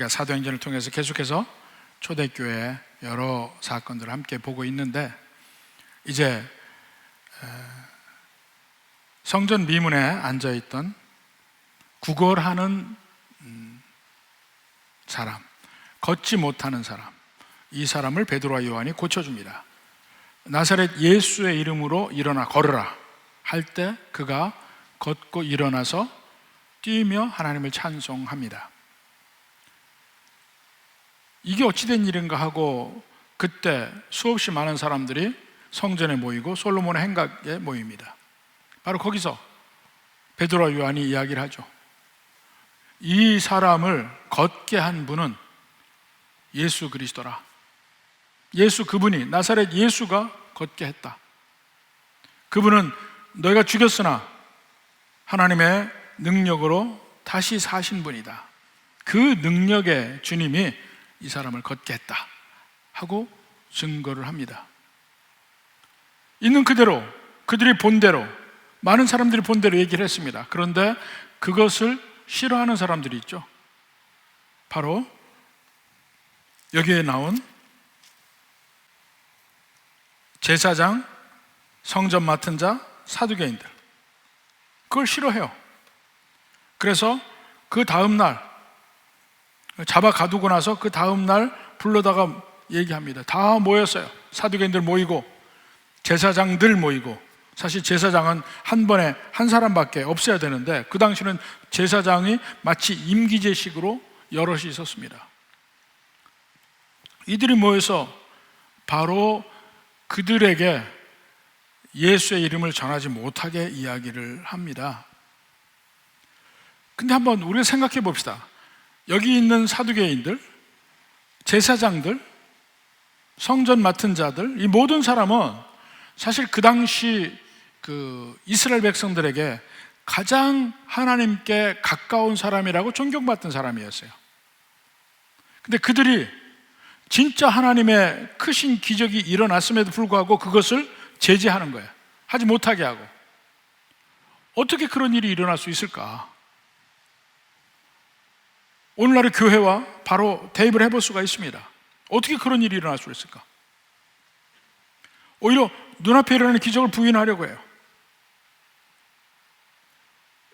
사도행전을 통해서 계속해서 초대교회 여러 사건들을 함께 보고 있는데, 이제 성전 미문에 앉아있던 구걸하는 사람, 걷지 못하는 사람, 이 사람을 베드로와 요한이 고쳐줍니다. 나사렛 예수의 이름으로 일어나 걸으라 할 때 그가 걷고 일어나서 뛰며 하나님을 찬송합니다. 이게 어찌된 일인가 하고 그때 수없이 많은 사람들이 성전에 모이고 솔로몬의 행각에 모입니다. 바로 거기서 베드로와 요한이 이야기를 하죠. 이 사람을 걷게 한 분은 예수 그리스도라. 예수, 그분이, 나사렛 예수가 걷게 했다. 그분은 너희가 죽였으나 하나님의 능력으로 다시 사신 분이다. 그 능력의 주님이 이 사람을 걷게 했다 하고 증거를 합니다. 있는 그대로, 그들이 본 대로, 많은 사람들이 본 대로 얘기를 했습니다. 그런데 그것을 싫어하는 사람들이 있죠. 바로 여기에 나온 제사장, 성전 맡은 자, 사두개인들, 그걸 싫어해요. 그래서 그 다음 날 잡아 가두고 나서 그 다음 날 불러다가 얘기합니다. 다 모였어요. 사두개인들 모이고 제사장들 모이고. 사실 제사장은 한 번에 한 사람밖에 없어야 되는데 그 당시는 제사장이 마치 임기제식으로 여럿이 있었습니다. 이들이 모여서 바로 그들에게 예수의 이름을 전하지 못하게 이야기를 합니다. 근데 한번 우리가 생각해 봅시다. 여기 있는 사두개인들, 제사장들, 성전 맡은 자들, 이 모든 사람은 사실 그 당시 이스라엘 백성들에게 가장 하나님께 가까운 사람이라고 존경받던 사람이었어요. 근데 그들이 진짜 하나님의 크신 기적이 일어났음에도 불구하고 그것을 제지하는 거예요. 하지 못하게 하고. 어떻게 그런 일이 일어날 수 있을까? 오늘날의 교회와 바로 대입을 해볼 수가 있습니다. 어떻게 그런 일이 일어날 수 있을까? 오히려 눈앞에 일어나는 기적을 부인하려고 해요.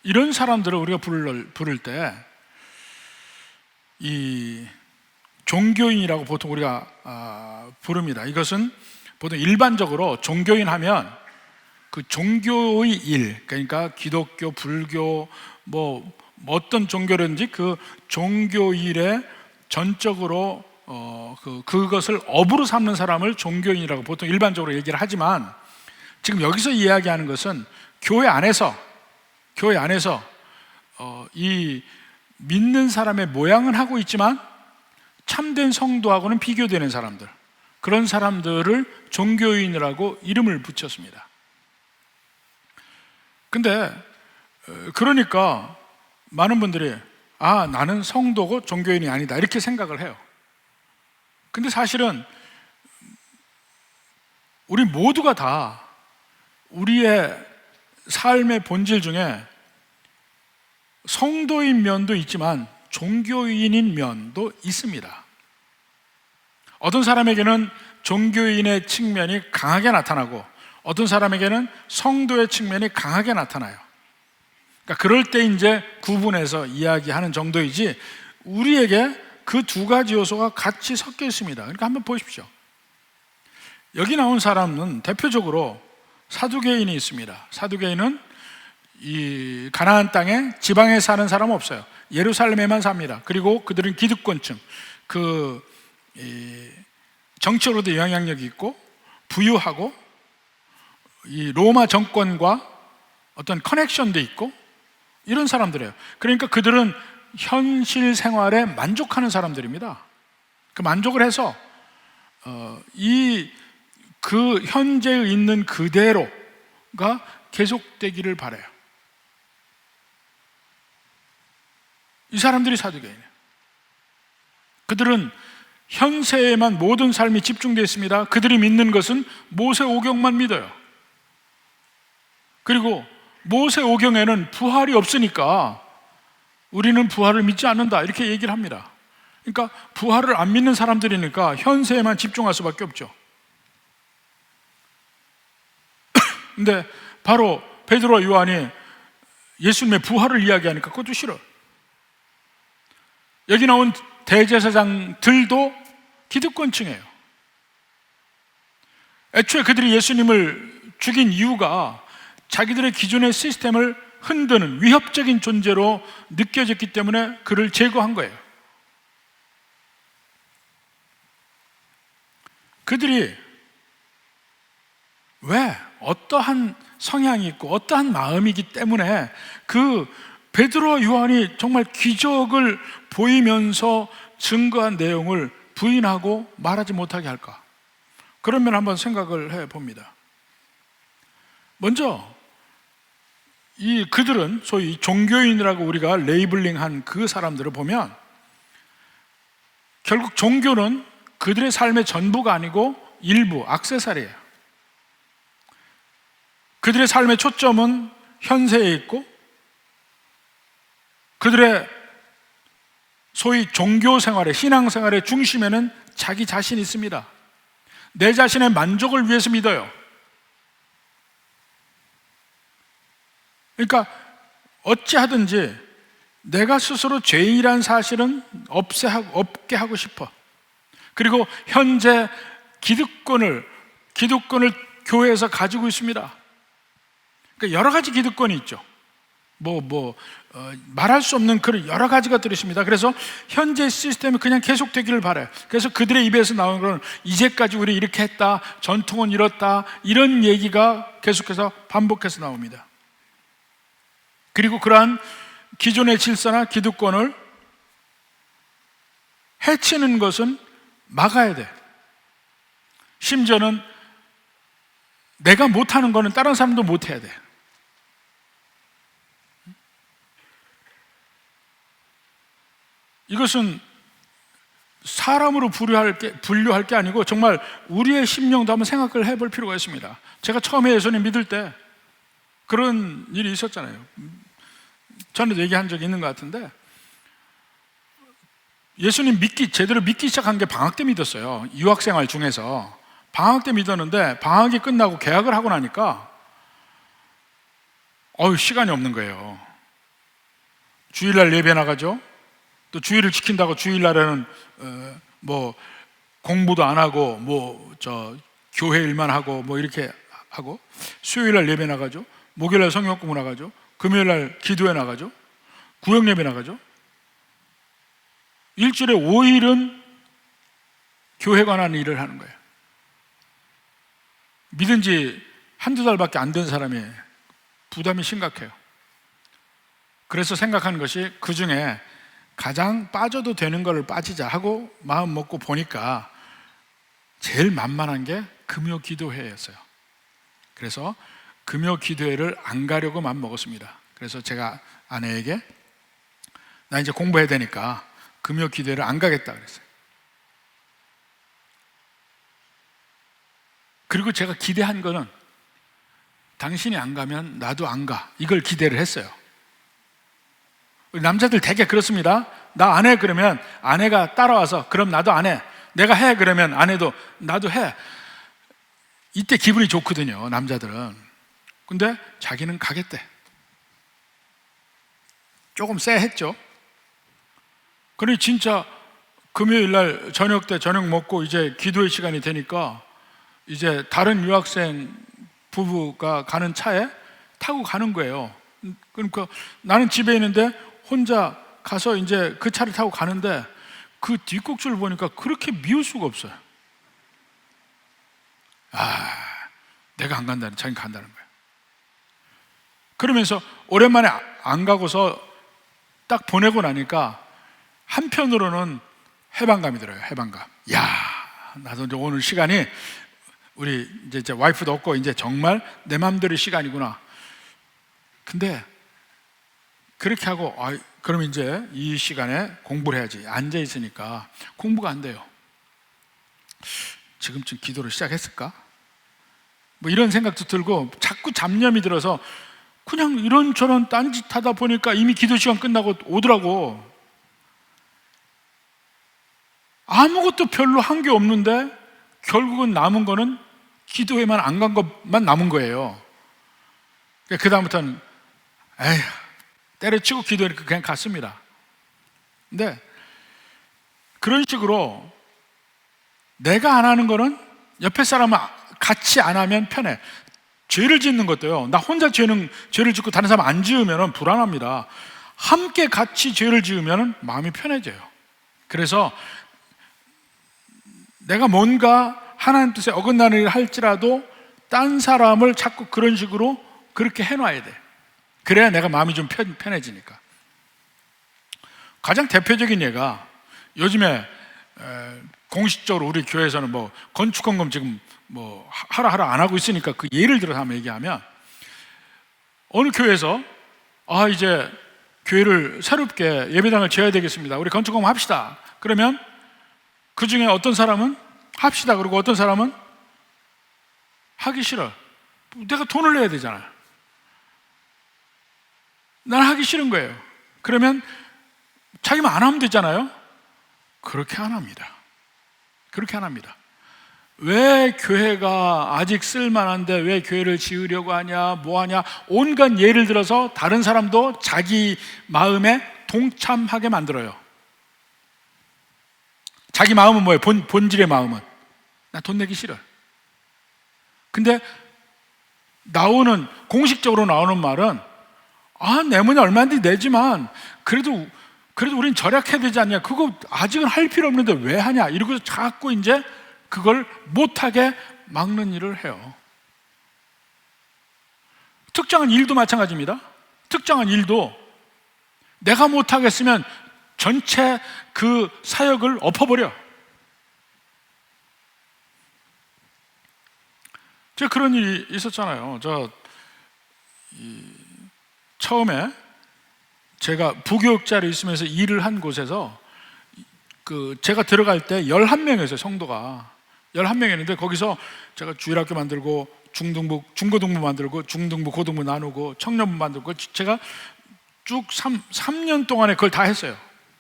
이런 사람들을 우리가 부를 때 이 종교인이라고 보통 우리가 부릅니다. 이것은 보통 일반적으로 종교인 하면 그 종교의 일, 그러니까 기독교, 불교, 뭐 어떤 종교든지 그 종교 일에 전적으로 그것을 업으로 삼는 사람을 종교인이라고 보통 일반적으로 얘기를 하지만, 지금 여기서 이야기하는 것은 교회 안에서 이 믿는 사람의 모양은 하고 있지만 참된 성도하고는 비교되는 사람들, 그런 사람들을 종교인이라고 이름을 붙였습니다. 근데 그러니까 많은 분들이 나는 성도고 종교인이 아니다 이렇게 생각을 해요. 근데 사실은 우리 모두가 다 우리의 삶의 본질 중에 성도인 면도 있지만 종교인인 면도 있습니다. 어떤 사람에게는 종교인의 측면이 강하게 나타나고 어떤 사람에게는 성도의 측면이 강하게 나타나요. 그러니까 그럴 때 이제 구분해서 이야기하는 정도이지, 우리에게 그 두 가지 요소가 같이 섞여 있습니다. 그러니까 한번 보십시오. 여기 나온 사람은 대표적으로 사두개인이 있습니다. 사두개인은 이 가나안 땅에 지방에 사는 사람은 없어요. 예루살렘에만 삽니다. 그리고 그들은 기득권층, 정치적으로도 영향력이 있고 부유하고 이 로마 정권과 어떤 커넥션도 있고 이런 사람들이에요. 그러니까 그들은 현실 생활에 만족하는 사람들입니다. 그 만족을 해서 그 현재에 있는 그대로가 계속되기를 바라요. 이 사람들이 사두개인이에요. 그들은 현세에만 모든 삶이 집중되어 있습니다. 그들이 믿는 것은 모세오경만 믿어요. 그리고 모세오경에는 부활이 없으니까 우리는 부활을 믿지 않는다 이렇게 얘기를 합니다. 그러니까 부활을 안 믿는 사람들이니까 현세에만 집중할 수밖에 없죠. 근데 바로 베드로와 요한이 예수님의 부활을 이야기하니까 그것도 싫어. 여기 나온 대제사장들도 기득권층이에요. 애초에 그들이 예수님을 죽인 이유가 자기들의 기존의 시스템을 흔드는 위협적인 존재로 느껴졌기 때문에 그를 제거한 거예요. 그들이 왜 어떠한 성향이 있고 어떠한 마음이기 때문에 그 베드로와 요한이 정말 기적을 보이면서 증거한 내용을 부인하고 말하지 못하게 할까? 그러면 한번 생각을 해봅니다. 먼저 그들은 소위 종교인이라고 우리가 레이블링한 그 사람들을 보면 결국 종교는 그들의 삶의 전부가 아니고 일부, 액세서리예요. 그들의 삶의 초점은 현세에 있고 그들의 소위 종교 생활의 신앙 생활의 중심에는 자기 자신이 있습니다. 내 자신의 만족을 위해서 믿어요. 그러니까 어찌하든지 내가 스스로 죄인이라는 사실은 없게 하고 싶어. 그리고 현재 기득권을 교회에서 가지고 있습니다. 그러니까 여러 가지 기득권이 있죠. 말할 수 없는 그런 여러 가지가 들어있습니다. 그래서 현재 시스템이 그냥 계속되기를 바라요. 그래서 그들의 입에서 나오는 건 이제까지 우리 이렇게 했다, 전통은 이렇다, 이런 얘기가 계속해서 반복해서 나옵니다. 그리고 그러한 기존의 질서나 기득권을 해치는 것은 막아야 돼. 심지어는 내가 못하는 거는 다른 사람도 못해야 돼. 이것은 사람으로 분류할 게 아니고 정말 우리의 심령도 한번 생각을 해볼 필요가 있습니다. 제가 처음에 예수님 믿을 때 그런 일이 있었잖아요. 저는 얘기한 적이 있는 것 같은데, 예수님 제대로 믿기 시작한 게 방학 때 믿었어요. 유학생활 중에서 방학 때 믿었는데 방학이 끝나고 개학을 하고 나니까 시간이 없는 거예요. 주일날 예배 나가죠. 또 주일을 지킨다고 주일날에는 공부도 안 하고 교회 일만 하고 이렇게 하고, 수요일날 예배 나가죠. 목요일날 성경 공부 나가죠. 금요일날 기도회 나가죠. 구역 예배 나가죠. 일주일에 5일은 교회 관한 일을 하는 거예요. 믿은 지 한두 달밖에 안 된 사람이 부담이 심각해요. 그래서 생각하는 것이 그 중에 가장 빠져도 되는 걸 빠지자 하고 마음 먹고 보니까 제일 만만한 게 금요 기도회였어요. 그래서 금요 기도회를 안 가려고 마음 먹었습니다. 그래서 제가 아내에게 나 이제 공부해야 되니까 금요 기도회를 안 가겠다 그랬어요. 그리고 제가 기대한 거는 당신이 안 가면 나도 안 가, 이걸 기대를 했어요. 남자들 되게 그렇습니다. 나 안 해 그러면 아내가 따라와서 그럼 나도 안 해. 내가 해 그러면 아내도 나도 해. 이때 기분이 좋거든요, 남자들은. 근데 자기는 가겠대. 조금 쎄했죠. 그러니 진짜 금요일 날 저녁 때 저녁 먹고 이제 기도의 시간이 되니까 이제 다른 유학생 부부가 가는 차에 타고 가는 거예요. 그러니까 나는 집에 있는데 혼자 가서 이제 그 차를 타고 가는데 그 뒷꼭지를 보니까 그렇게 미울 수가 없어요. 내가 안 간다는, 자기는 간다는 거예요. 그러면서 오랜만에 안 가고서 딱 보내고 나니까 한편으로는 해방감이 들어요. 해방감. 나도 이제 오늘 시간이 우리 이제 와이프도 없고 이제 정말 내 맘대로 시간이구나. 근데 그렇게 하고 그럼 이제 이 시간에 공부를 해야지. 앉아 있으니까 공부가 안 돼요. 지금쯤 기도를 시작했을까? 이런 생각도 들고 자꾸 잡념이 들어서 그냥 이런저런 딴짓 하다 보니까 이미 기도 시간 끝나고 오더라고. 아무것도 별로 한 게 없는데 결국은 남은 거는 기도회만 안 간 것만 남은 거예요. 그 다음부터는 에휴, 때려치고 기도회 그냥 갔습니다. 근데 그런 식으로 내가 안 하는 거는 옆에 사람은 같이 안 하면 편해. 죄를 짓는 것도요, 나 혼자 죄를 짓고 다른 사람 안 지으면 불안합니다. 함께 같이 죄를 지으면 마음이 편해져요. 그래서 내가 뭔가 하나님 뜻에 어긋나는 일을 할지라도 딴 사람을 자꾸 그런 식으로 그렇게 해놔야 돼. 그래야 내가 마음이 좀 편해지니까. 가장 대표적인 예가 요즘에 공식적으로 우리 교회에서는 뭐 건축헌금 지금 뭐 하라 안 하고 있으니까 그 예를 들어서 한번 얘기하면, 어느 교회에서 이제 교회를 새롭게 예배당을 지어야 되겠습니다, 우리 건축헌금 합시다. 그러면 그 중에 어떤 사람은 합시다 그러고 어떤 사람은 하기 싫어. 내가 돈을 내야 되잖아요. 난 하기 싫은 거예요. 그러면 자기만 안 하면 되잖아요. 그렇게 안 합니다. 그렇게 안 합니다. 왜 교회가 아직 쓸만한데 왜 교회를 지으려고 하냐, 뭐 하냐, 온갖 예를 들어서 다른 사람도 자기 마음에 동참하게 만들어요. 자기 마음은 뭐예요? 본질의 마음은 나 돈 내기 싫어. 근데 공식적으로 나오는 말은 내면이 얼마인데 내지만 그래도 우린 절약해야 되지 않냐, 그거 아직은 할 필요 없는데 왜 하냐, 이러고서 자꾸 이제 그걸 못하게 막는 일을 해요. 특정한 일도 마찬가지입니다. 특정한 일도 내가 못하겠으면 전체 그 사역을 엎어버려. 제가 그런 일이 있었잖아요. 처음에 제가 부교육자로 있으면서 일을 한 곳에서 제가 들어갈 때 11명이었어요. 성도가 11명이었는데 거기서 제가 주일학교 만들고 중고등부 만들고 중등부 고등부 나누고 청년부 만들고 제가 쭉 3년 동안에 그걸 다 했어요.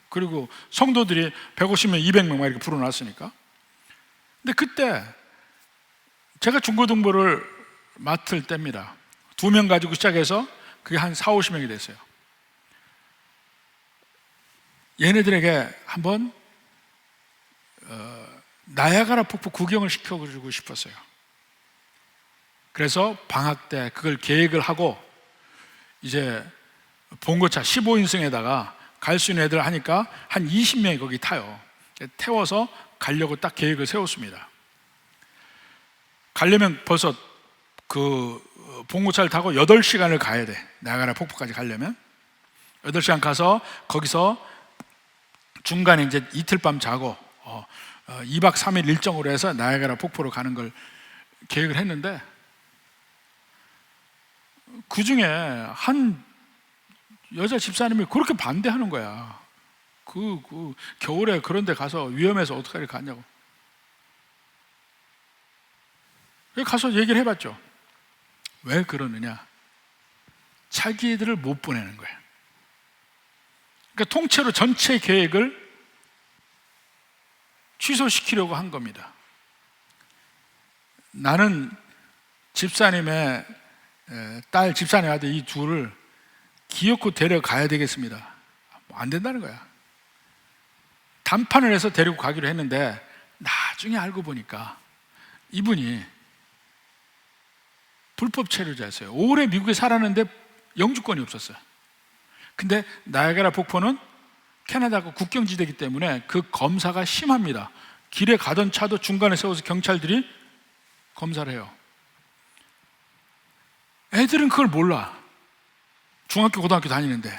그리고 성도들이 150명, 200명 막 이렇게 불어놨으니까. 근데 그때 제가 중고등부를 맡을 때입니다. 2명 가지고 시작해서 그게 한 4, 50명이 됐어요. 얘네들에게 한번 나야가라 폭포 구경을 시켜주고 싶었어요. 그래서 방학 때 그걸 계획을 하고 이제 봉고차 15인승에다가 갈 수 있는 애들 하니까 한 20명이 거기 타요. 태워서 가려고 딱 계획을 세웠습니다. 가려면 벌써 그 봉고차를 타고 8시간을 가야 돼. 나야가라 폭포까지 가려면 8시간 가서 거기서 중간에 이제 이틀 밤 자고 2박 3일 일정으로 해서 나야가라 폭포로 가는 걸 계획을 했는데, 그 중에 한 여자 집사님이 그렇게 반대하는 거야. 그 겨울에 그런 데 가서 위험해서 어떻게 가냐고. 가서 얘기를 해봤죠. 왜 그러느냐? 자기들을 못 보내는 거야. 그러니까 통째로 전체 계획을 취소시키려고 한 겁니다. 나는 집사님의 딸, 집사님 아들 이 둘을 기어코 데려가야 되겠습니다. 안 된다는 거야. 담판을 해서 데리고 가기로 했는데 나중에 알고 보니까 이분이 불법 체류자였어요. 오래 미국에 살았는데 영주권이 없었어요. 근데 나야가라 폭포는 캐나다하고 국경지대이기 때문에 그 검사가 심합니다. 길에 가던 차도 중간에 세워서 경찰들이 검사를 해요. 애들은 그걸 몰라. 중학교, 고등학교 다니는데.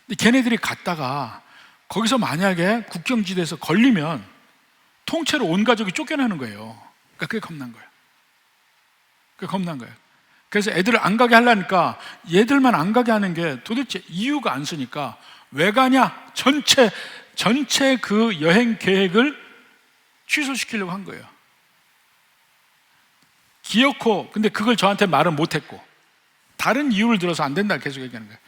근데 걔네들이 갔다가 거기서 만약에 국경지대에서 걸리면 통째로 온 가족이 쫓겨나는 거예요. 그러니까 그게 겁난 거예요. 그게 겁난 거예요. 그래서 애들을 안 가게 하려니까 얘들만 안 가게 하는 게 도대체 이유가 안 쓰니까 왜 가냐? 전체 그 여행 계획을 취소시키려고 한 거예요. 기어코. 근데 그걸 저한테 말은 못했고 다른 이유를 들어서 안 된다 계속 얘기하는 거예요.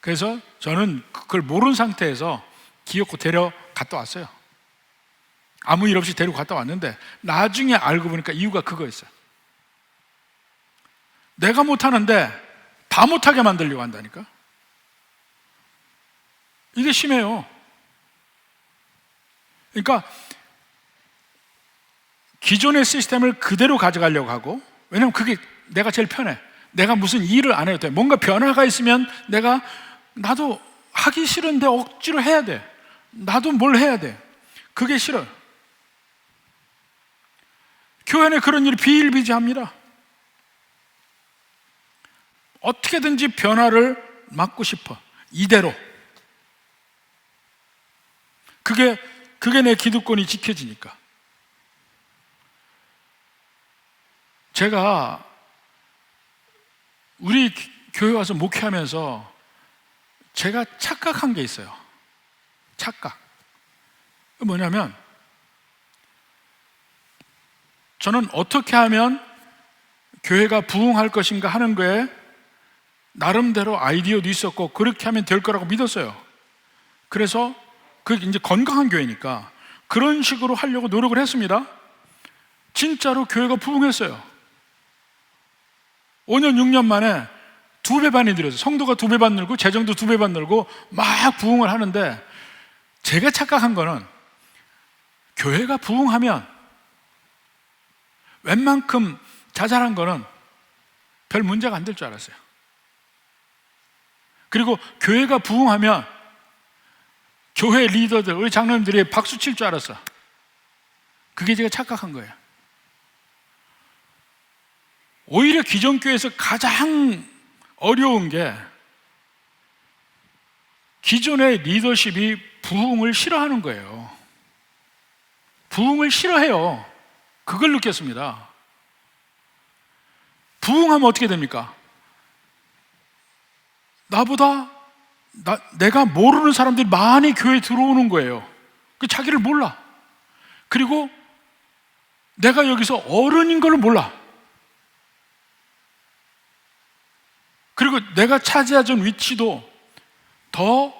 그래서 저는 그걸 모르는 상태에서 기어코 데려갔다 왔어요. 아무 일 없이 데리고 갔다 왔는데 나중에 알고 보니까 이유가 그거였어요. 내가 못하는데 다 못하게 만들려고 한다니까. 이게 심해요. 그러니까 기존의 시스템을 그대로 가져가려고 하고, 왜냐면 그게 내가 제일 편해. 내가 무슨 일을 안 해도 돼. 뭔가 변화가 있으면 나도 하기 싫은데 억지로 해야 돼. 나도 뭘 해야 돼. 그게 싫어요. 교회 안에 그런 일이 비일비재합니다. 어떻게든지 변화를 막고 싶어. 이대로. 그게 내 기득권이 지켜지니까. 제가 우리 교회 와서 목회하면서 제가 착각한 게 있어요. 착각. 뭐냐면 저는 어떻게 하면 교회가 부흥할 것인가 하는 거에 나름대로 아이디어도 있었고 그렇게 하면 될 거라고 믿었어요. 그래서 그게 이제 건강한 교회니까 그런 식으로 하려고 노력을 했습니다. 진짜로 교회가 부흥했어요. 5년, 6년 만에 2배 반이 늘어서 성도가 2배 반 늘고 재정도 2배 반 늘고 막 부흥을 하는데, 제가 착각한 거는 교회가 부흥하면 웬만큼 자잘한 거는 별 문제가 안 될 줄 알았어요. 그리고 교회가 부흥하면 교회 리더들, 우리 장로님들이 박수 칠 줄 알았어. 그게 제가 착각한 거예요. 오히려 기존 교회에서 가장 어려운 게 기존의 리더십이 부흥을 싫어하는 거예요. 부흥을 싫어해요. 그걸 느꼈습니다. 부흥하면 어떻게 됩니까? 내가 모르는 사람들이 많이 교회에 들어오는 거예요. 자기를 몰라. 그리고 내가 여기서 어른인 걸 몰라. 그리고 내가 차지하던 위치도 더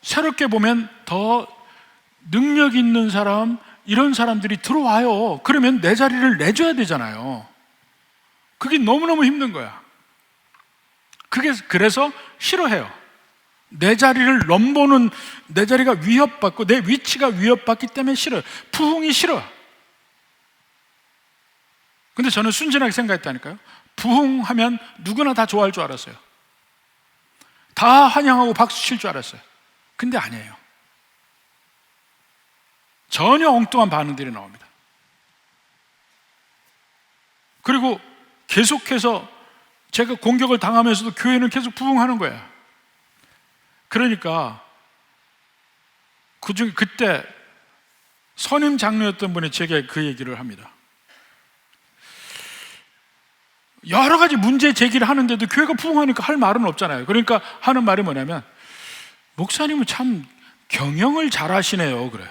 새롭게 보면 더 능력 있는 사람, 이런 사람들이 들어와요. 그러면 내 자리를 내줘야 되잖아요. 그게 너무너무 힘든 거야. 그래서 싫어해요. 내 자리를 넘보는, 내 자리가 위협받고 내 위치가 위협받기 때문에 싫어요. 부흥이 싫어. 근데 저는 순진하게 생각했다니까요. 부흥하면 누구나 다 좋아할 줄 알았어요. 다 환영하고 박수 칠 줄 알았어요. 근데 아니에요. 전혀 엉뚱한 반응들이 나옵니다. 그리고 계속해서 제가 공격을 당하면서도 교회는 계속 부흥하는 거예요. 그러니까 그때 선임 장로였던 분이 제게 그 얘기를 합니다. 여러 가지 문제 제기를 하는데도 교회가 부흥하니까 할 말은 없잖아요. 그러니까 하는 말이 뭐냐면, 목사님은 참 경영을 잘하시네요. 그래요.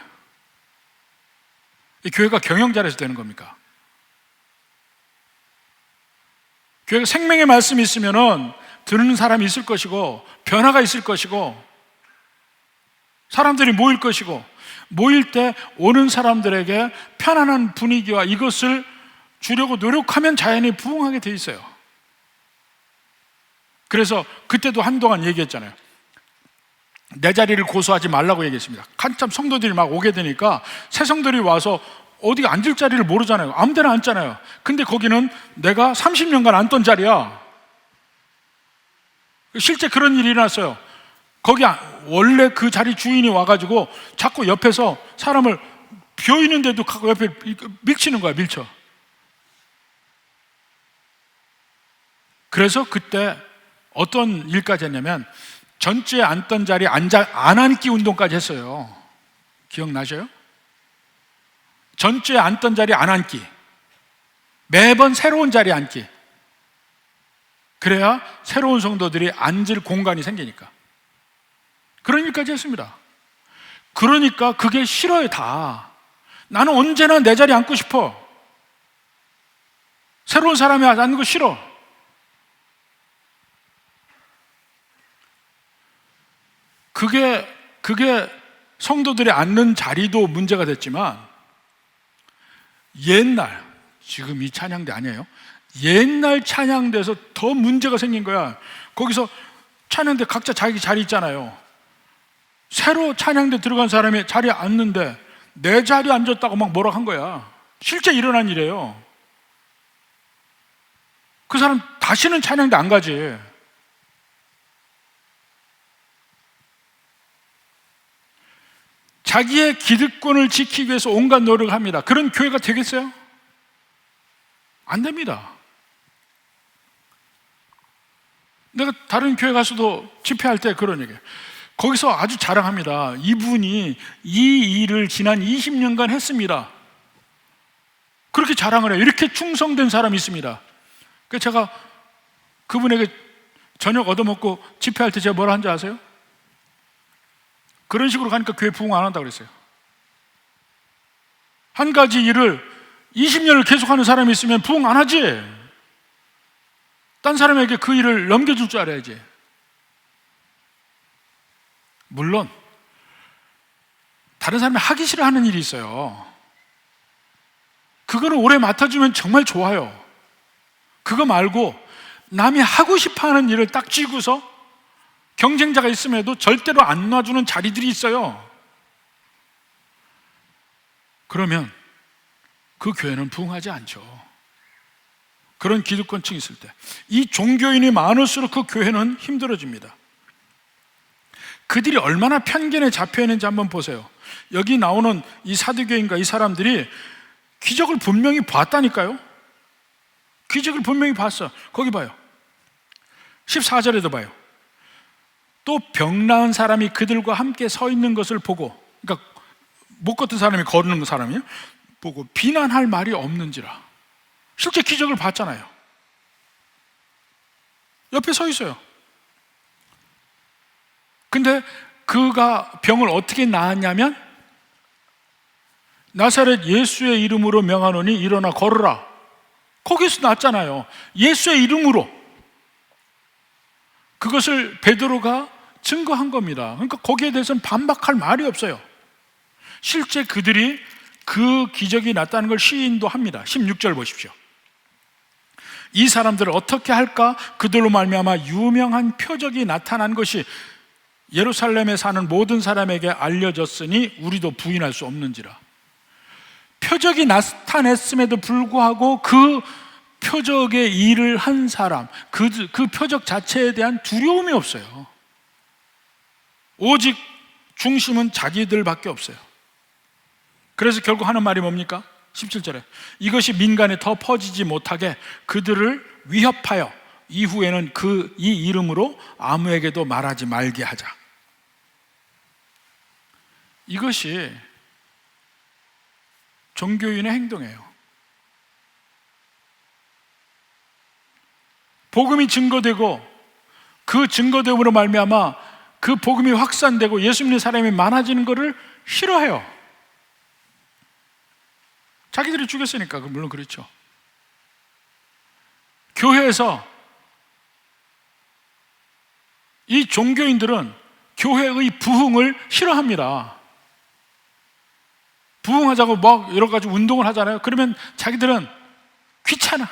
이 교회가 경영 잘해서 되는 겁니까? 교회가 생명의 말씀이 있으면은 듣는 사람이 있을 것이고 변화가 있을 것이고 사람들이 모일 것이고, 모일 때 오는 사람들에게 편안한 분위기와 이것을 주려고 노력하면 자연히 부흥하게 돼 있어요. 그래서 그때도 한동안 얘기했잖아요. 내 자리를 고수하지 말라고 얘기했습니다. 한참 성도들이 막 오게 되니까 새 성도들이 와서 어디 앉을 자리를 모르잖아요. 아무 데나 앉잖아요. 근데 거기는 내가 30년간 앉던 자리야. 실제 그런 일이 일어났어요. 거기 원래 그 자리 주인이 와가지고 자꾸 옆에서 사람을 비어있는데도 갖고 옆에 밀치는 거야. 밀쳐. 그래서 그때 어떤 일까지 했냐면 전주에 앉던 자리에 안 앉기 운동까지 했어요. 기억나셔요? 전주에 앉던 자리에 안 앉기, 매번 새로운 자리에 앉기. 그래야 새로운 성도들이 앉을 공간이 생기니까. 그런 일까지 했습니다. 그러니까 그게 싫어요. 다. 나는 언제나 내 자리에 앉고 싶어. 새로운 사람이 앉는 거 싫어. 그게 성도들이 앉는 자리도 문제가 됐지만 옛날, 지금 이 찬양대 아니에요. 옛날 찬양대에서 더 문제가 생긴 거야. 거기서 찬양대 각자 자기 자리 있잖아요. 새로 찬양대 들어간 사람이 자리에 앉는데 내 자리에 앉았다고 막 뭐라 한 거야. 실제 일어난 일이에요. 그 사람 다시는 찬양대 안 가지. 자기의 기득권을 지키기 위해서 온갖 노력을 합니다. 그런 교회가 되겠어요? 안 됩니다. 내가 다른 교회 가서도 집회할 때 그런 얘기예요. 거기서 아주 자랑합니다. 이분이 이 일을 지난 20년간 했습니다. 그렇게 자랑을 해요. 이렇게 충성된 사람이 있습니다. 그래서 제가 그분에게 저녁 얻어먹고 집회할 때 제가 뭐라 한지 아세요? 그런 식으로 가니까 교회 부흥 안 한다고 그랬어요. 한 가지 일을 20년을 계속하는 사람이 있으면 부흥 안 하지. 딴 사람에게 그 일을 넘겨줄 줄 알아야지. 물론 다른 사람이 하기 싫어하는 일이 있어요. 그거를 오래 맡아주면 정말 좋아요. 그거 말고 남이 하고 싶어하는 일을 딱 쥐고서 경쟁자가 있음에도 절대로 안 놔주는 자리들이 있어요. 그러면 그 교회는 부흥하지 않죠. 그런 기득권층이 있을 때. 이 종교인이 많을수록 그 교회는 힘들어집니다. 그들이 얼마나 편견에 잡혀 있는지 한번 보세요. 여기 나오는 이 사두개인과 이 사람들이 기적을 분명히 봤다니까요. 기적을 분명히 봤어. 거기 봐요. 14절에도 봐요. 또 병 나은 사람이 그들과 함께 서 있는 것을 보고, 그러니까 못 걷던 사람이 걸는 사람이요, 보고 비난할 말이 없는지라. 실제 기적을 봤잖아요. 옆에 서 있어요. 근데 그가 병을 어떻게 나았냐면, 나사렛 예수의 이름으로 명하노니 일어나 걸으라. 거기서 났잖아요. 예수의 이름으로. 그것을 베드로가 증거한 겁니다. 그러니까 거기에 대해서는 반박할 말이 없어요. 실제 그들이 그 기적이 났다는 걸 시인도 합니다. 16절 보십시오. 이 사람들을 어떻게 할까? 그들로 말미암아 유명한 표적이 나타난 것이 예루살렘에 사는 모든 사람에게 알려졌으니 우리도 부인할 수 없는지라. 표적이 나타냈음에도 불구하고 그 표적의 일을 한 사람, 그 표적 자체에 대한 두려움이 없어요. 오직 중심은 자기들밖에 없어요. 그래서 결국 하는 말이 뭡니까? 17절에 이것이 민간에 더 퍼지지 못하게 그들을 위협하여 이후에는 이 이름으로 아무에게도 말하지 말게 하자. 이것이 종교인의 행동이에요. 복음이 증거되고 그 증거됨으로 말미암아 그 복음이 확산되고 예수 믿는 사람이 많아지는 것을 싫어해요. 자기들이 죽였으니까. 물론 그렇죠. 교회에서 이 종교인들은 교회의 부흥을 싫어합니다. 부흥하자고 막 여러 가지 운동을 하잖아요. 그러면 자기들은 귀찮아.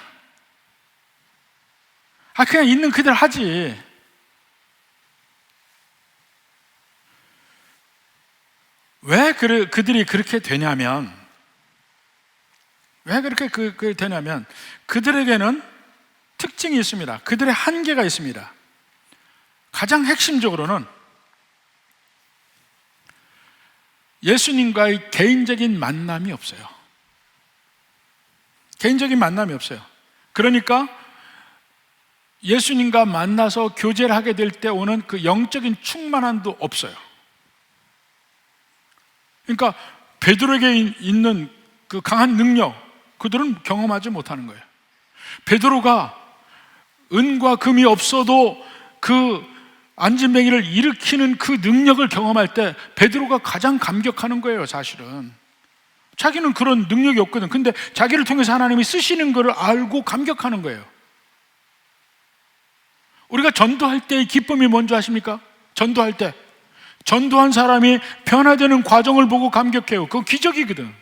그냥 있는 그대로 하지. 왜 그들이 그렇게 되냐면, 그들에게는 특징이 있습니다. 그들의 한계가 있습니다. 가장 핵심적으로는 예수님과의 개인적인 만남이 없어요. 개인적인 만남이 없어요. 그러니까 예수님과 만나서 교제를 하게 될 때 오는 그 영적인 충만함도 없어요. 그러니까 베드로에게 있는 그 강한 능력, 그들은 경험하지 못하는 거예요. 베드로가 은과 금이 없어도 그 안진뱅이를 일으키는 그 능력을 경험할 때 베드로가 가장 감격하는 거예요. 사실은 자기는 그런 능력이 없거든. 근데 자기를 통해서 하나님이 쓰시는 것을 알고 감격하는 거예요. 우리가 전도할 때의 기쁨이 뭔지 아십니까? 전도할 때 전도한 사람이 변화되는 과정을 보고 감격해요. 그거 기적이거든.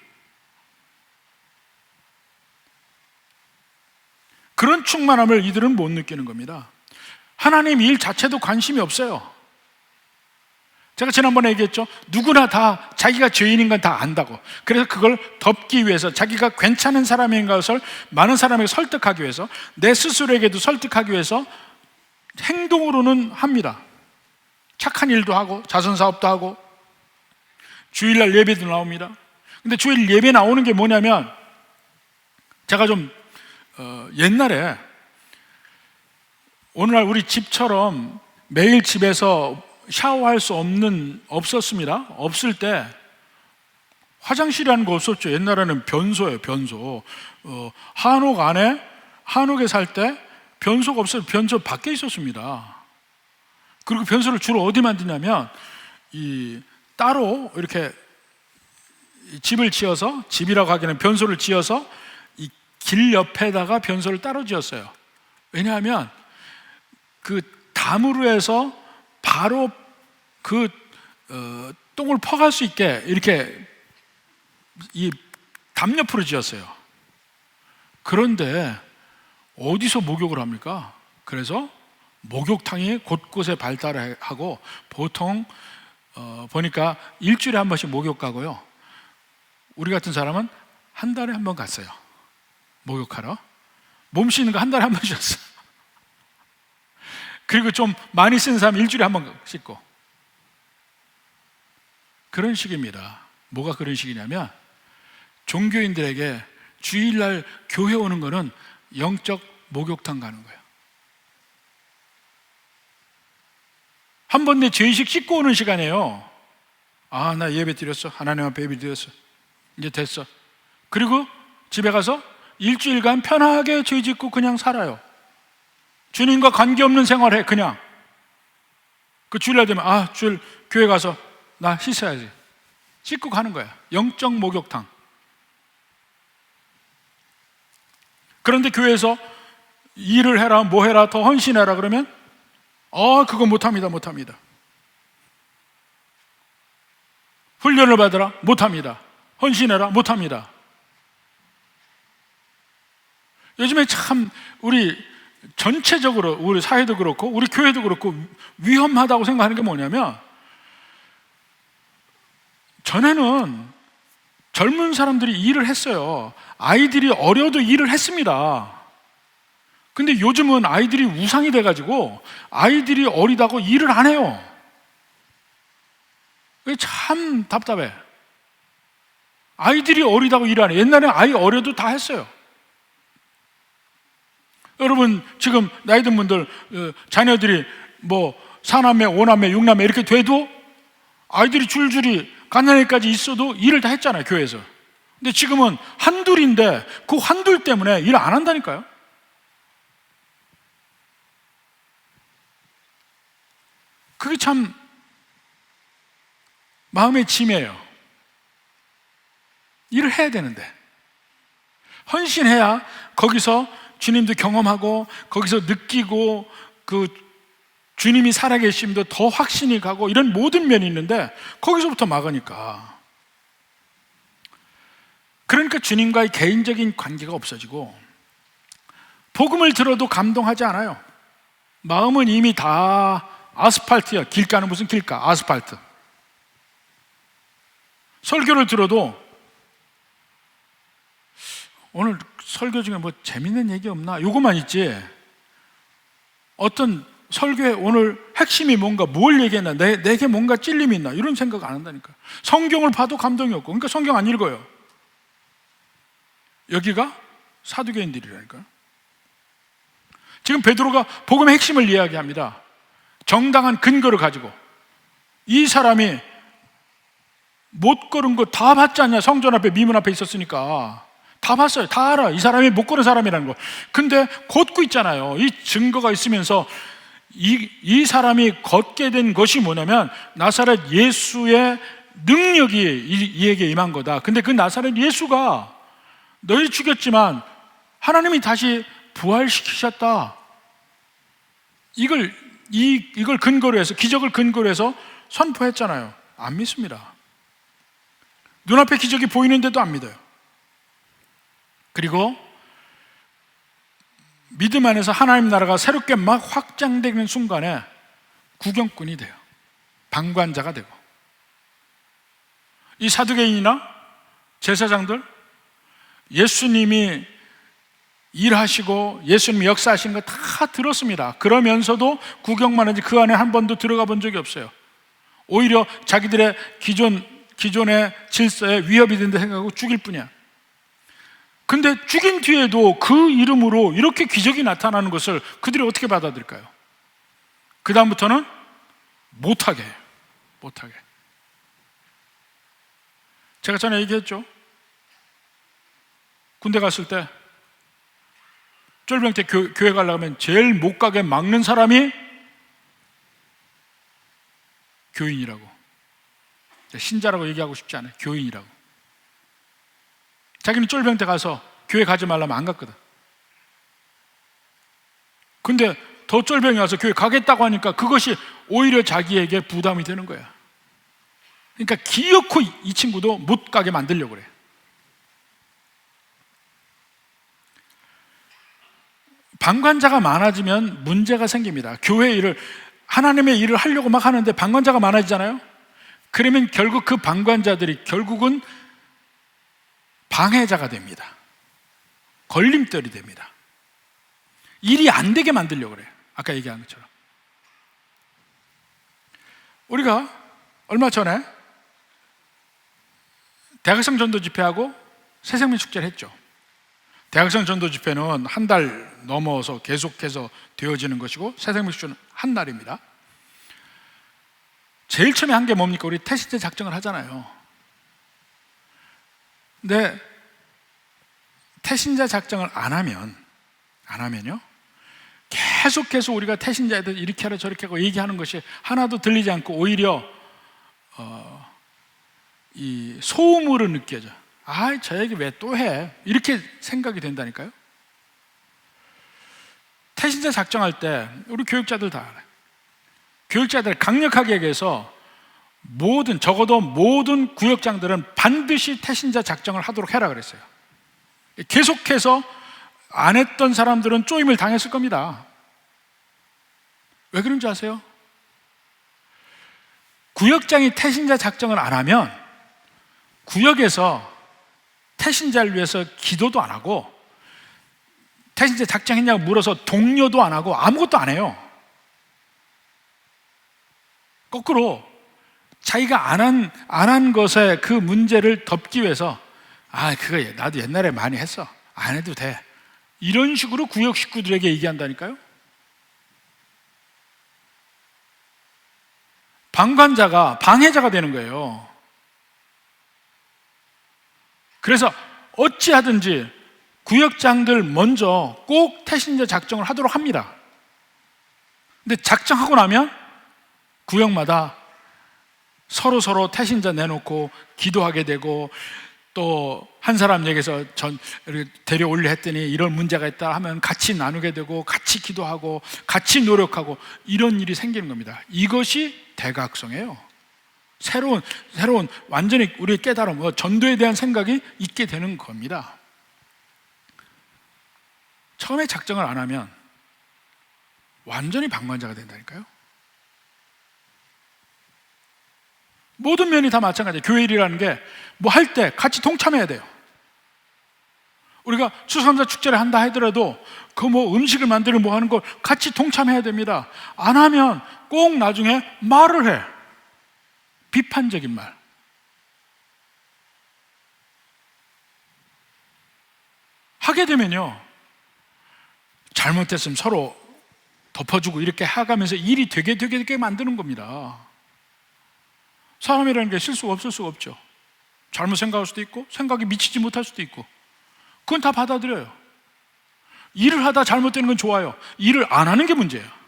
그런 충만함을 이들은 못 느끼는 겁니다. 하나님 일 자체도 관심이 없어요. 제가 지난번에 얘기했죠. 누구나 다 자기가 죄인인 건 다 안다고. 그래서 그걸 덮기 위해서, 자기가 괜찮은 사람인 것을 많은 사람에게 설득하기 위해서, 내 스스로에게도 설득하기 위해서 행동으로는 합니다. 착한 일도 하고 자선사업도 하고 주일날 예배도 나옵니다. 근데 주일 예배 나오는 게 뭐냐면, 제가 좀 옛날에 오늘날 우리 집처럼 매일 집에서 샤워할 수 없었습니다. 없을 때 화장실이라는 거 없었죠. 옛날에는 변소예요, 변소. 한옥 안에, 한옥에 살 때 변소가 없어서 변소 밖에 있었습니다. 그리고 변소를 주로 어디 만드냐면, 따로 이렇게 집을 지어서, 집이라고 하기에는 변소를 지어서 이 길 옆에다가 변소를 따로 지었어요. 왜냐하면 그 담으로 해서 바로 그 똥을 퍼갈 수 있게 이렇게 이 담 옆으로 지었어요. 그런데 어디서 목욕을 합니까? 그래서 목욕탕이 곳곳에 발달하고, 보통 보니까 일주일에 한 번씩 목욕 가고요. 우리 같은 사람은 한 달에 한 번 갔어요. 목욕하러. 몸 씻는 거 한 달에 한 번 씻었어요. 그리고 좀 많이 쓰는 사람 일주일에 한 번 씻고. 그런 식입니다. 뭐가 그런 식이냐면, 종교인들에게 주일날 교회 오는 거는 영적 목욕탕 가는 거예요. 한 번 내 죄의식 씻고 오는 시간이에요. 아, 나 예배 드렸어. 하나님 앞에 예배 드렸어. 이제 됐어. 그리고 집에 가서 일주일간 편하게 죄 짓고 그냥 살아요. 주님과 관계없는 생활해. 그냥 그 주일날 되면, 주일 교회 가서 나 씻어야지. 씻고 가는 거야. 영적 목욕탕. 그런데 교회에서 일을 해라, 뭐 해라, 더 헌신해라 그러면 그거 못합니다. 훈련을 받으라, 못합니다. 헌신해라, 못합니다. 요즘에 참 우리 전체적으로, 우리 사회도 그렇고 우리 교회도 그렇고 위험하다고 생각하는 게 뭐냐면, 전에는 젊은 사람들이 일을 했어요. 아이들이 어려도 일을 했습니다. 근데 요즘은 아이들이 우상이 돼가지고 아이들이 어리다고 일을 안 해요. 그게 참 답답해. 아이들이 어리다고 일 안 해. 옛날에 아이 어려도 다 했어요. 여러분 지금 나이 든 분들, 자녀들이 뭐 4남매, 5남매, 6남매 이렇게 돼도 아이들이 줄줄이 갓난아기까지 있어도 일을 다 했잖아요, 교회에서. 근데 지금은 한둘인데 그 한둘 때문에 일 안 한다니까요. 그게 참 마음의 짐이에요. 일을 해야 되는데, 헌신해야 거기서 주님도 경험하고 거기서 느끼고 그 주님이 살아계심도 더 확신이 가고 이런 모든 면이 있는데 거기서부터 막으니까, 그러니까 주님과의 개인적인 관계가 없어지고 복음을 들어도 감동하지 않아요. 마음은 이미 다 아스팔트야. 길가는 무슨 길가, 아스팔트. 설교를 들어도 오늘 설교 중에 뭐 재밌는 얘기 없나? 요것만 있지, 어떤 설교에 오늘 핵심이 뭔가, 뭘 얘기했나, 내게 뭔가 찔림이 있나, 이런 생각 안 한다니까. 성경을 봐도 감동이 없고, 그러니까 성경 안 읽어요. 여기가 사두개인들이라니까요. 지금 베드로가 복음의 핵심을 이야기합니다. 정당한 근거를 가지고. 이 사람이 못 걸은 거 다 봤지 않냐? 성전 앞에, 미문 앞에 있었으니까 다 봤어요. 다 알아. 이 사람이 못 걸은 사람이라는 거. 근데 걷고 있잖아요. 이 증거가 있으면서 이 사람이 걷게 된 것이 뭐냐면, 나사렛 예수의 능력이 이에게 임한 거다. 근데 그 나사렛 예수가 너희 죽였지만 하나님이 다시 부활시키셨다. 이걸 근거로 해서, 기적을 근거로 해서 선포했잖아요. 안 믿습니다. 눈앞에 기적이 보이는데도 안 믿어요. 그리고 믿음 안에서 하나님 나라가 새롭게 막 확장되는 순간에 구경꾼이 돼요. 방관자가 되고. 이 사두개인이나 제사장들, 예수님이 일하시고 예수님이 역사하시는 거 다 들었습니다. 그러면서도 구경만 하지 그 안에 한 번도 들어가 본 적이 없어요. 오히려 자기들의 기존의 질서에 위협이 된다 생각하고 죽일 뿐이야. 근데 죽인 뒤에도 그 이름으로 이렇게 기적이 나타나는 것을 그들이 어떻게 받아들일까요? 그 다음부터는 못하게 해요. 못하게. 제가 전에 얘기했죠. 군대 갔을 때 쫄병 때 교회 가려고 하면 제일 못 가게 막는 사람이 교인이라고. 신자라고 얘기하고 싶지 않아요. 교인이라고. 자기는 쫄병 때 가서 교회 가지 말라면 안 갔거든. 근데 더 쫄병이 와서 교회 가겠다고 하니까 그것이 오히려 자기에게 부담이 되는 거야. 그러니까 기어코 이 친구도 못 가게 만들려고 그래. 방관자가 많아지면 문제가 생깁니다. 교회 일을, 하나님의 일을 하려고 막 하는데 방관자가 많아지잖아요. 그러면 결국 그 방관자들이 결국은 방해자가 됩니다. 걸림돌이 됩니다. 일이 안 되게 만들려고 그래요. 아까 얘기한 것처럼. 우리가 얼마 전에 대학생 전도 집회하고 새생명 축제를 했죠. 대학생 전도 집회는 한 달 넘어서 계속해서 되어지는 것이고 새생명 축제는 한 달입니다. 제일 처음에 한 게 뭡니까? 우리 태신제 작정을 하잖아요. 근데 태신자 작정을 안 하면요, 계속해서 우리가 태신자에 대해서 이렇게 하라 저렇게 하고 얘기하는 것이 하나도 들리지 않고 오히려 이 소음으로 느껴져. 아, 저 얘기 왜 또 해? 이렇게 생각이 된다니까요. 태신자 작정할 때 우리 교육자들 다 알아요. 교육자들 강력하게 얘기해서 적어도 모든 구역장들은 반드시 태신자 작정을 하도록 해라 그랬어요. 계속해서 안 했던 사람들은 쪼임을 당했을 겁니다. 왜 그런지 아세요? 구역장이 태신자 작정을 안 하면 구역에서 태신자를 위해서 기도도 안 하고 태신자 작정했냐고 물어서 독려도 안 하고 아무것도 안 해요. 거꾸로 자기가 안 한 것에 그 문제를 덮기 위해서 그거 나도 옛날에 많이 했어. 안 해도 돼. 이런 식으로 구역 식구들에게 얘기한다니까요. 방관자가 방해자가 되는 거예요. 그래서 어찌하든지 구역장들 먼저 꼭 태신자 작정을 하도록 합니다. 근데 작정하고 나면 구역마다 서로 태신자 내놓고 기도하게 되고, 또 한 사람 얘기해서 데려올려 했더니 이런 문제가 있다 하면 같이 나누게 되고 같이 기도하고 같이 노력하고 이런 일이 생기는 겁니다. 이것이 대각성이에요. 새로운 완전히 우리의 깨달음, 전도에 대한 생각이 있게 되는 겁니다. 처음에 작정을 안 하면 완전히 방관자가 된다니까요. 모든 면이 다 마찬가지예요. 교회 일이라는 게 뭐 할 때 같이 동참해야 돼요. 우리가 추수감사 축제를 한다 하더라도 그 뭐 음식을 만들고 뭐 하는 걸 같이 동참해야 됩니다. 안 하면 꼭 나중에 말을 해. 비판적인 말. 하게 되면요, 잘못됐으면 서로 덮어주고 이렇게 해가면서 일이 되게 만드는 겁니다. 사람이라는 게 실수가 없을 수가 없죠. 잘못 생각할 수도 있고 생각이 미치지 못할 수도 있고, 그건 다 받아들여요. 일을 하다 잘못되는 건 좋아요. 일을 안 하는 게 문제예요.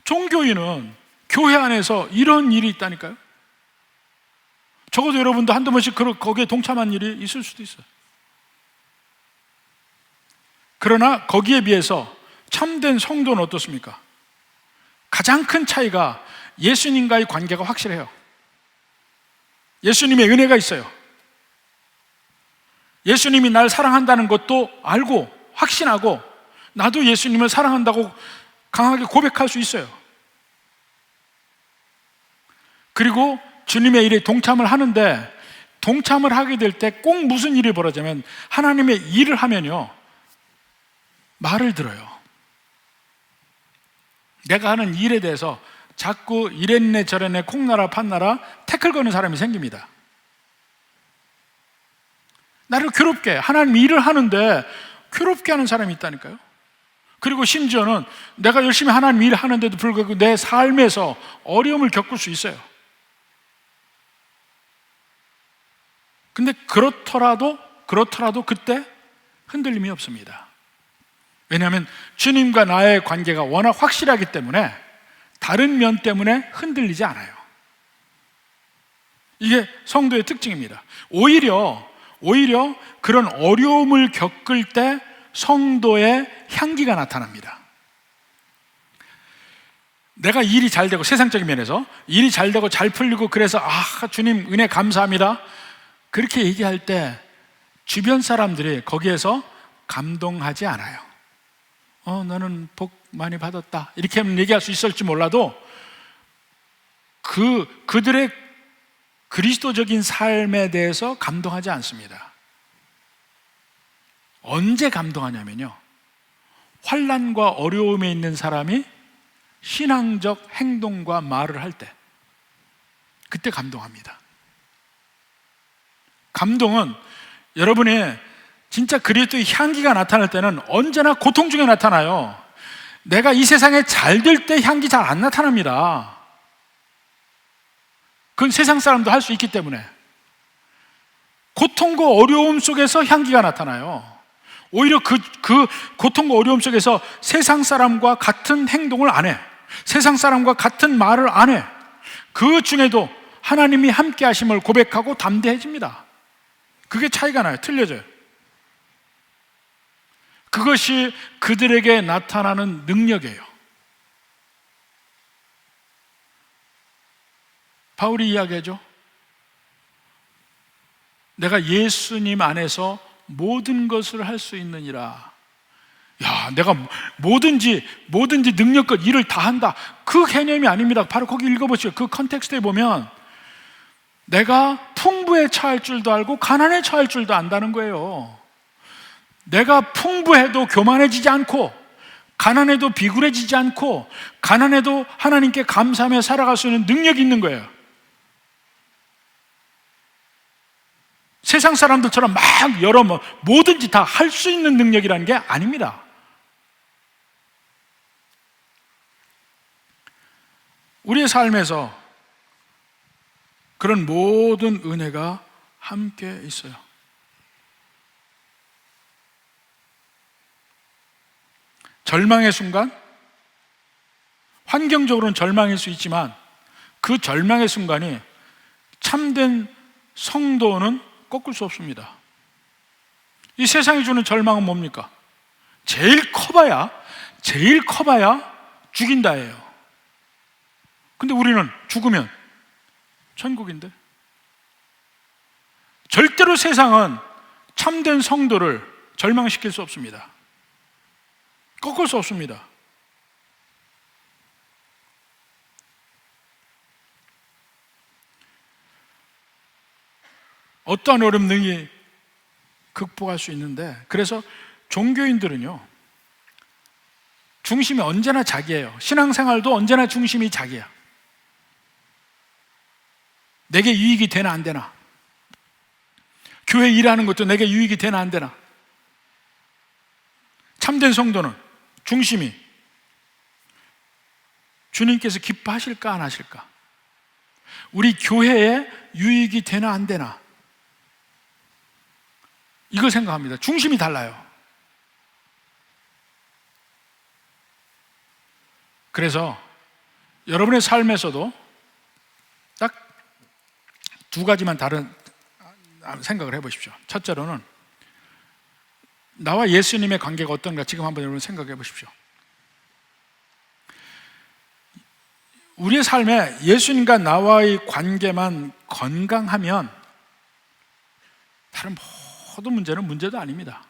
종교인은 교회 안에서 이런 일이 있다니까요. 적어도 여러분도 한두 번씩 거기에 동참한 일이 있을 수도 있어요. 그러나 거기에 비해서 참된 성도는 어떻습니까? 가장 큰 차이가 예수님과의 관계가 확실해요. 예수님의 은혜가 있어요. 예수님이 날 사랑한다는 것도 알고 확신하고 나도 예수님을 사랑한다고 강하게 고백할 수 있어요. 그리고 주님의 일에 동참을 하는데, 동참을 하게 될 때 꼭 무슨 일이 벌어지면 하나님의 일을 하면요, 말을 들어요. 내가 하는 일에 대해서 자꾸 이랬네 저랬네 콩나라 팥나라 태클 거는 사람이 생깁니다. 나를 괴롭게, 하나님 일을 하는데 괴롭게 하는 사람이 있다니까요. 그리고 심지어는 내가 열심히 하나님 일을 하는데도 불구하고 내 삶에서 어려움을 겪을 수 있어요. 근데 그렇더라도 그때 흔들림이 없습니다. 왜냐하면 주님과 나의 관계가 워낙 확실하기 때문에 다른 면 때문에 흔들리지 않아요. 이게 성도의 특징입니다. 오히려 그런 어려움을 겪을 때 성도의 향기가 나타납니다. 내가 일이 잘 되고, 세상적인 면에서 일이 잘 되고 잘 풀리고, 그래서 주님 은혜 감사합니다, 그렇게 얘기할 때 주변 사람들이 거기에서 감동하지 않아요. 너는 복 많이 받았다, 이렇게 얘기할 수 있을지 몰라도 그들의 그리스도적인 삶에 대해서 감동하지 않습니다. 언제 감동하냐면요, 환난과 어려움에 있는 사람이 신앙적 행동과 말을 할 때, 그때 감동합니다. 감동은 여러분의 진짜 그리스도의 향기가 나타날 때는 언제나 고통 중에 나타나요. 내가 이 세상에 잘 될 때 향기 잘 안 나타납니다. 그건 세상 사람도 할 수 있기 때문에. 고통과 어려움 속에서 향기가 나타나요. 오히려 그 고통과 어려움 속에서 세상 사람과 같은 행동을 안 해, 세상 사람과 같은 말을 안 해. 그 중에도 하나님이 함께 하심을 고백하고 담대해집니다. 그게 차이가 나요. 틀려져요. 그것이 그들에게 나타나는 능력이에요. 바울이 이야기하죠. 내가 예수님 안에서 모든 것을 할 수 있느니라. 내가 뭐든지 능력껏 일을 다 한다, 그 개념이 아닙니다. 바로 거기 읽어보시죠. 그 컨텍스트에 보면 내가 풍부에 처할 줄도 알고 가난에 처할 줄도 안다는 거예요. 내가 풍부해도 교만해지지 않고, 가난해도 비굴해지지 않고, 가난해도 하나님께 감사하며 살아갈 수 있는 능력이 있는 거예요. 세상 사람들처럼 막 뭐든지 다 할 수 있는 능력이라는 게 아닙니다. 우리의 삶에서 그런 모든 은혜가 함께 있어요. 절망의 순간, 환경적으로는 절망일 수 있지만 그 절망의 순간이 참된 성도는 꺾을 수 없습니다. 이 세상이 주는 절망은 뭡니까? 제일 커봐야 죽인다예요. 근데 우리는 죽으면 천국인데, 절대로 세상은 참된 성도를 절망시킬 수 없습니다. 꺾을 수 없습니다. 어떠한 어려움 능히 극복할 수 있는데, 그래서 종교인들은요, 중심이 언제나 자기예요. 신앙생활도 언제나 중심이 자기야. 내게 유익이 되나 안 되나, 교회 일하는 것도 내게 유익이 되나 안 되나. 참된 성도는 중심이 주님께서 기뻐하실까 안 하실까, 우리 교회에 유익이 되나 안 되나, 이거 생각합니다. 중심이 달라요. 그래서 여러분의 삶에서도 딱 두 가지만 다른 생각을 해보십시오. 첫째로는 나와 예수님의 관계가 어떤가 지금 한번 여러분 생각해 보십시오. 우리의 삶에 예수님과 나와의 관계만 건강하면 다른 모든 문제는 문제도 아닙니다.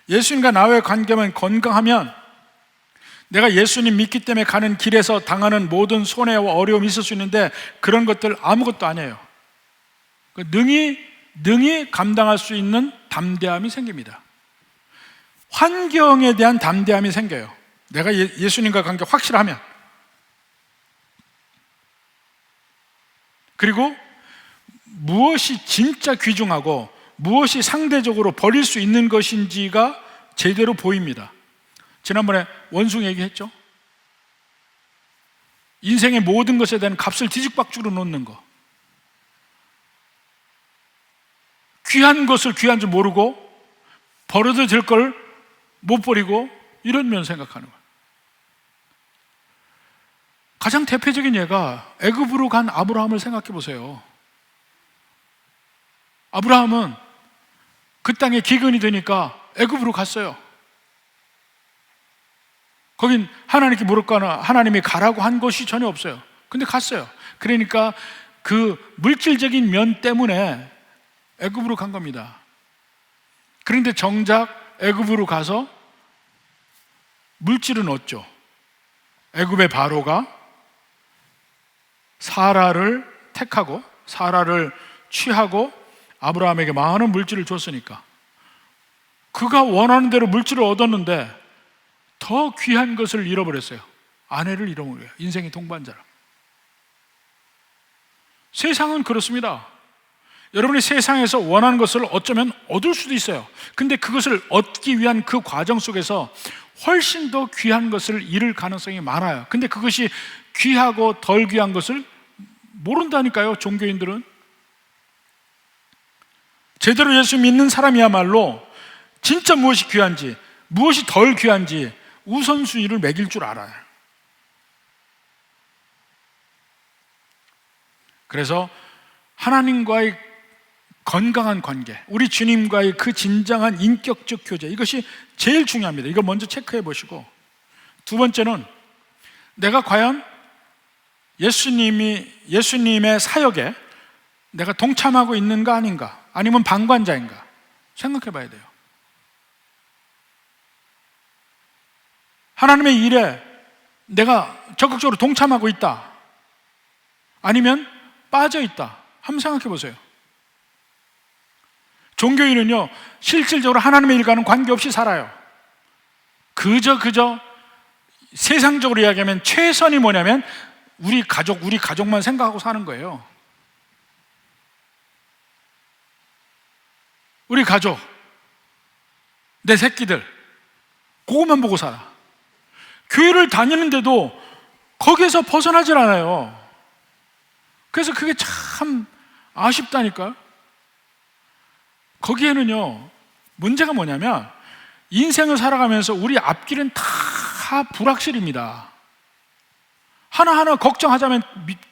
예수님과 나와의 관계만 건강하면 내가 예수님 믿기 때문에 가는 길에서 당하는 모든 손해와 어려움이 있을 수 있는데 그런 것들 아무것도 아니에요. 능히 감당할 수 있는 담대함이 생깁니다. 환경에 대한 담대함이 생겨요. 내가 예수님과 관계 확실하면. 그리고 무엇이 진짜 귀중하고 무엇이 상대적으로 버릴 수 있는 것인지가 제대로 보입니다. 지난번에 원숭이 얘기했죠. 인생의 모든 것에 대한 값을 뒤죽박죽으로 놓는 거. 귀한 것을 귀한 줄 모르고 버려도 될 걸 못 버리고 이런 면 생각하는 거예요. 가장 대표적인 예가 애굽으로 간 아브라함을 생각해 보세요. 아브라함은 그 땅에 기근이 되니까 애굽으로 갔어요. 거긴 하나님께 물었거나 하나님이 가라고 한 것이 전혀 없어요. 근데 갔어요. 그러니까 그 물질적인 면 때문에 애굽으로 간 겁니다. 그런데 정작 애굽으로 가서 물질은 얻죠. 애굽의 바로가 사라를 택하고 사라를 취하고 아브라함에게 많은 물질을 줬으니까 그가 원하는 대로 물질을 얻었는데 더 귀한 것을 잃어버렸어요. 아내를 잃어버려요. 인생의 동반자를. 세상은 그렇습니다. 여러분이 세상에서 원하는 것을 어쩌면 얻을 수도 있어요. 근데 그것을 얻기 위한 그 과정 속에서 훨씬 더 귀한 것을 잃을 가능성이 많아요. 근데 그것이 귀하고 덜 귀한 것을 모른다니까요, 종교인들은. 제대로 예수 믿는 사람이야말로 진짜 무엇이 귀한지, 무엇이 덜 귀한지 우선순위를 매길 줄 알아요. 그래서 하나님과의 건강한 관계, 우리 주님과의 그 진정한 인격적 교제, 이것이 제일 중요합니다. 이거 먼저 체크해 보시고, 두 번째는 내가 과연 예수님의 사역에 내가 동참하고 있는가 아닌가, 아니면 방관자인가 생각해 봐야 돼요. 하나님의 일에 내가 적극적으로 동참하고 있다, 아니면 빠져 있다, 한번 생각해 보세요. 종교인은요, 실질적으로 하나님의 일과는 관계없이 살아요. 그저 세상적으로 이야기하면 최선이 뭐냐면 우리 가족만 생각하고 사는 거예요. 우리 가족, 내 새끼들, 그것만 보고 살아. 교회를 다니는데도 거기에서 벗어나질 않아요. 그래서 그게 참 아쉽다니까요. 거기에는요, 문제가 뭐냐면 인생을 살아가면서 우리 앞길은 다 불확실입니다. 하나하나 걱정하자면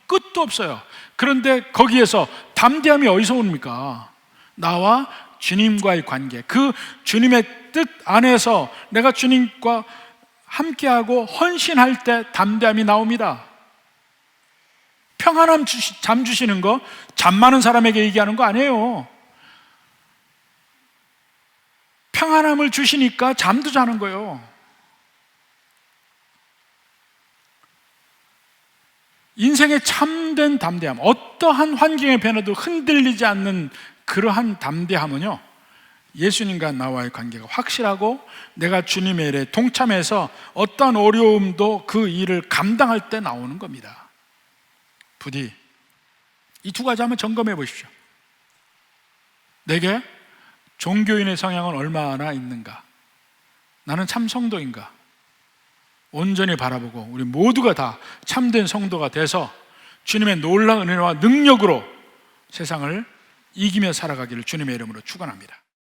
끝도 없어요. 그런데 거기에서 담대함이 어디서 옵니까? 나와 주님과의 관계, 그 주님의 뜻 안에서 내가 주님과 함께하고 헌신할 때 담대함이 나옵니다. 평안함 잠 주시는 거 잠 많은 사람에게 얘기하는 거 아니에요. 평안함을 주시니까 잠도 자는 거예요. 인생의 참된 담대함, 어떠한 환경의 변화도 흔들리지 않는 그러한 담대함은요, 예수님과 나와의 관계가 확실하고 내가 주님의 일에 동참해서 어떤 어려움도 그 일을 감당할 때 나오는 겁니다. 부디 이 두 가지 한번 점검해 보십시오. 내게 종교인의 성향은 얼마나 있는가? 나는 참 성도인가? 온전히 바라보고 우리 모두가 다 참된 성도가 돼서 주님의 놀라운 은혜와 능력으로 세상을 이기며 살아가기를 주님의 이름으로 축원합니다.